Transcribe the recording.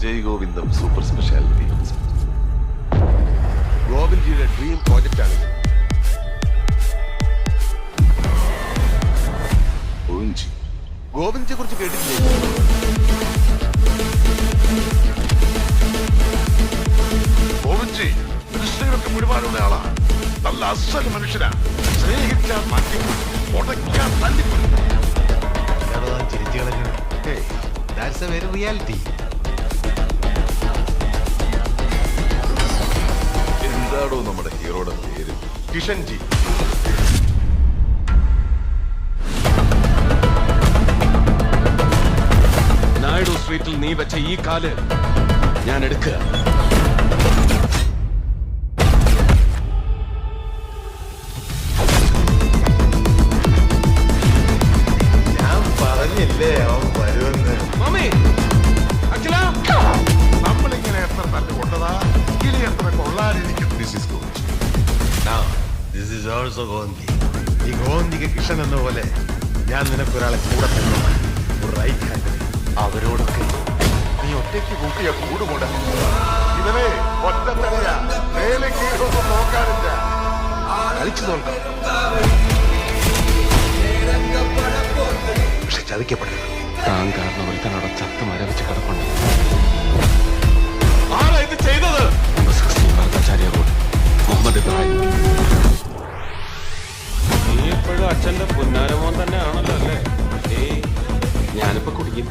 ജയ് Govindam super speciality hospital. ഗോവിന്ദ്ജിയുടെ dream project ആണ്. ഗോവിന്ദ്ജിയെ കുറിച്ച് കേട്ടിട്ടില്ലേ? ഗോവിന്ദ്ജി മിനിസ്റ്ററുകൾക്ക് മുഴുവാനുള്ള ആളാ. നല്ല അസൽ മനുഷ്യനാ. സ്നേഹിക്കാൻ മാറ്റി ഉടയ്ക്കാൻ തല്ലിക്കൊടുക്കും. എന്താടോ നമ്മുടെ ഹീറോയുടെ പേര്? കിഷൻജി. നായിഡു സ്ട്രീറ്റിൽ നീ വെച്ച ഈ കാല് ഞാൻ എടുക്കുക. ഞാൻ പറഞ്ഞില്ലേ അവൻ വരുമെന്ന്. മമ്മി, അഖില, നമ്മളിങ്ങനെ എത്ര തല്ല് കൊണ്ടതാ, ഇനി എത്ര കൊള്ളാനിരിക്കും. This is also Govindji. ഈ ഗോവിന്ദ്ജിക്ക് കിഷൻ എന്ന പോലെ ഞാൻ നിനക്കൊരാളെ കൂടെ തന്നു. Right hand. അവരോടൊക്കെ നീ ഒറ്റയ്ക്ക് കൂട്ടിയ കൂടുകൂടാ. ഇവനെ ഒറ്റത്തടിയാ. മേലെ കീഴൊന്നും നോക്കാനില്ല. കളിച്ചു നോക്കാം. പക്ഷെ ചതിക്കപ്പെടരുത്. താൻ കാരണം ഒരുത്തനോടെ ചത്ത് മരവിച്ച് കിടപ്പുണ്ട്. ആരാ ഇത് ചെയ്തത്? ഭരതാചാര്യ റോഡ്, മുഹമ്മദ് ഇബ്രാഹിം. നീ ഇപ്പോഴും അച്ഛന്റെ പുന്നാരമോൻ തന്നെ ആണല്ലോ അല്ലേ? ഞാനിപ്പോ കുടിക്കും.